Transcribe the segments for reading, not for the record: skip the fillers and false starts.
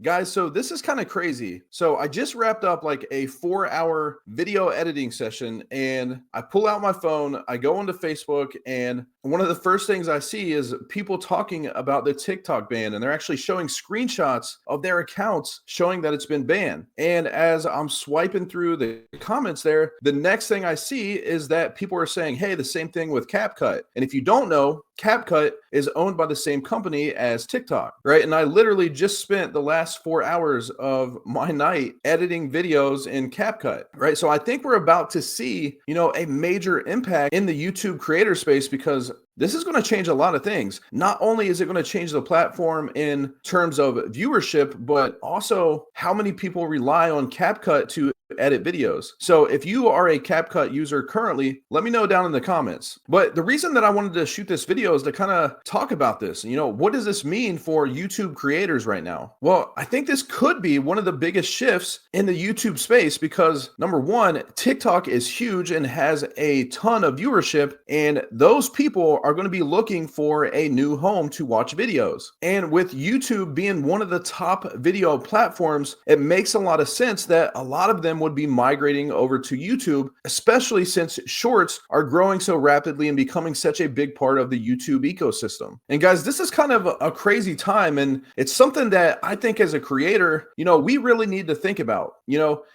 Guys, so this is kind of crazy. So I just wrapped up like a 4 hour video editing session and I pull out my phone, I go onto Facebook, and one of the first things I see is people talking about the TikTok ban, and they're actually showing screenshots of their accounts showing that it's been banned. And as I'm swiping through the comments there, the next thing I see is that people are saying, hey, the same thing with CapCut. And if you don't know, CapCut is owned by the same company as TikTok, right? And I literally just spent the last 4 hours of my night editing videos in CapCut, right? So I think we're about to see, a major impact in the YouTube creator space, because this is going to change a lot of things. Not only is it going to change the platform in terms of viewership, but also how many people rely on CapCut to edit videos. So if you are a CapCut user currently, let me know down in the comments. But the reason that I wanted to shoot this video is to kind of talk about this. What does this mean for YouTube creators right now? Well, I think this could be one of the biggest shifts in the YouTube space because, number one, TikTok is huge and has a ton of viewership, and those people are going to be looking for a new home to watch videos. And with YouTube being one of the top video platforms, it makes a lot of sense that a lot of them would be migrating over to YouTube, especially since shorts are growing so rapidly and becoming such a big part of the YouTube ecosystem. And guys, this is kind of a crazy time, and it's something that I think as a creator, we really need to think about.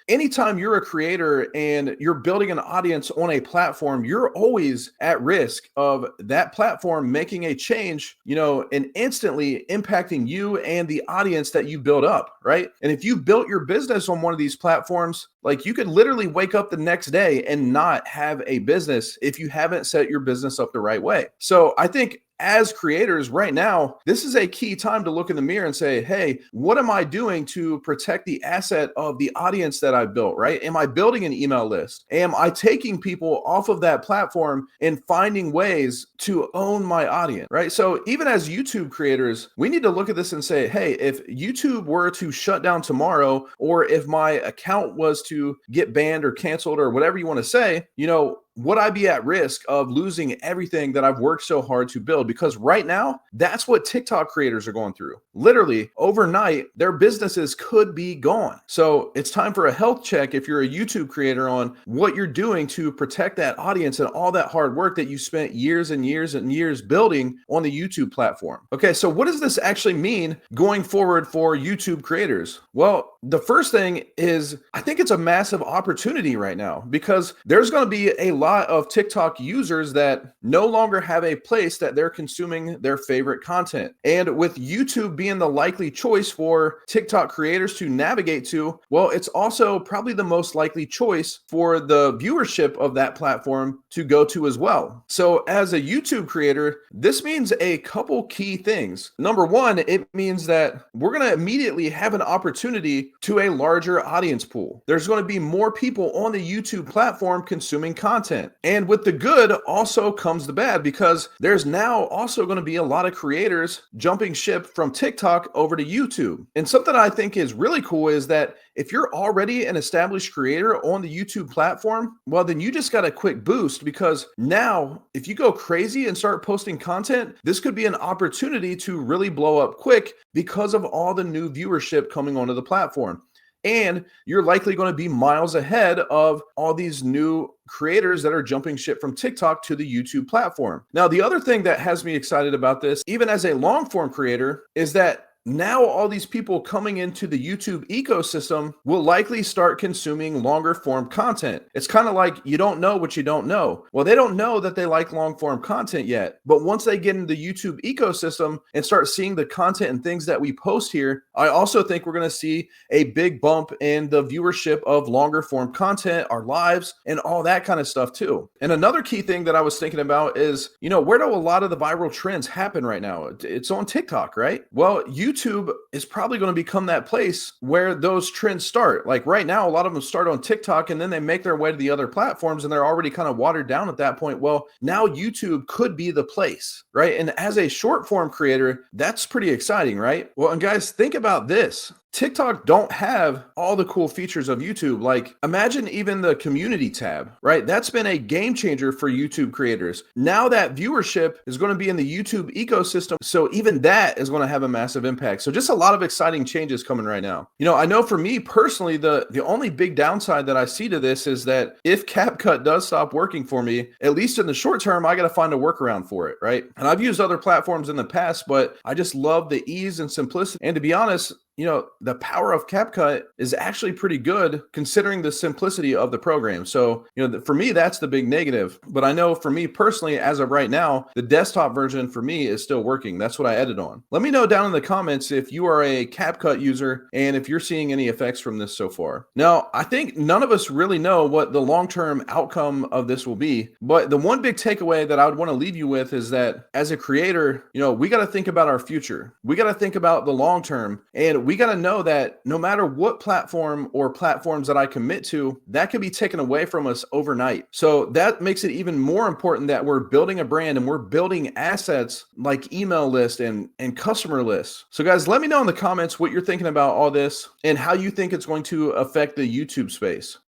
Anytime you're a creator and you're building an audience on a platform, you're always at risk of that platform making a change, and instantly impacting you and the audience that you build up, right? And if you built your business on one of these platforms, like, you could literally wake up the next day and not have a business if you haven't set your business up the right way. So I think as creators right now, this is a key time to look in the mirror and say, hey, what am I doing to protect the asset of the audience that I built, right? Am I building an email list? Am I taking people off of that platform and finding ways to own my audience, right? So even as YouTube creators, we need to look at this and say, hey, if YouTube were to shut down tomorrow, or if my account was to get banned or canceled or whatever you want to say, would I be at risk of losing everything that I've worked so hard to build? Because right now, that's what TikTok creators are going through. Literally, overnight, their businesses could be gone. So it's time for a health check if you're a YouTube creator on what you're doing to protect that audience and all that hard work that you spent years and years and years building on the YouTube platform. Okay, so what does this actually mean going forward for YouTube creators? Well, the first thing is, I think it's a massive opportunity right now, because there's going to be a lot of TikTok users that no longer have a place that they're consuming their favorite content. And with YouTube being the likely choice for TikTok creators to navigate to, well, it's also probably the most likely choice for the viewership of that platform to go to as well. So as a YouTube creator, this means a couple key things. Number one, it means that we're going to immediately have an opportunity to a larger audience pool. There's going to be more people on the YouTube platform consuming content. And with the good also comes the bad, because there's now also going to be a lot of creators jumping ship from TikTok over to YouTube. And something I think is really cool is that if you're already an established creator on the YouTube platform, well, then you just got a quick boost, because now if you go crazy and start posting content, this could be an opportunity to really blow up quick because of all the new viewership coming onto the platform. And you're likely going to be miles ahead of all these new creators that are jumping ship from TikTok to the YouTube platform. Now, the other thing that has me excited about this, even as a long form creator, is that now all these people coming into the YouTube ecosystem will likely start consuming longer form content. It's kind of like you don't know what you don't know. Well, they don't know that they like long form content yet, but once they get into the YouTube ecosystem and start seeing the content and things that we post here, I also think we're going to see a big bump in the viewership of longer form content, our lives, and all that kind of stuff too. And another key thing that I was thinking about is, where do a lot of the viral trends happen right now? It's on TikTok, right? Well, YouTube is probably going to become that place where those trends start. Like right now, a lot of them start on TikTok and then they make their way to the other platforms and they're already kind of watered down at that point. Well, now YouTube could be the place, right? And as a short form creator, that's pretty exciting, right? Well, and guys, think about this. TikTok don't have all the cool features of YouTube. Like imagine even the community tab, right? That's been a game changer for YouTube creators. Now that viewership is going to be in the YouTube ecosystem. So even that is going to have a massive impact. So just a lot of exciting changes coming right now. I know for me personally, the only big downside that I see to this is that if CapCut does stop working for me, at least in the short term, I got to find a workaround for it, right? And I've used other platforms in the past, but I just love the ease and simplicity. And to be honest, the power of CapCut is actually pretty good considering the simplicity of the program. So, for me, that's the big negative. But I know for me personally, as of right now, the desktop version for me is still working. That's what I edit on. Let me know down in the comments if you are a CapCut user and if you're seeing any effects from this so far. Now, I think none of us really know what the long-term outcome of this will be. But the one big takeaway that I would want to leave you with is that as a creator, we got to think about our future. We got to think about the long term. And we got to know that no matter what platform or platforms that I commit to, that could be taken away from us overnight. So that makes it even more important that we're building a brand and we're building assets like email lists and customer lists. So guys, let me know in the comments what you're thinking about all this and how you think it's going to affect the YouTube space.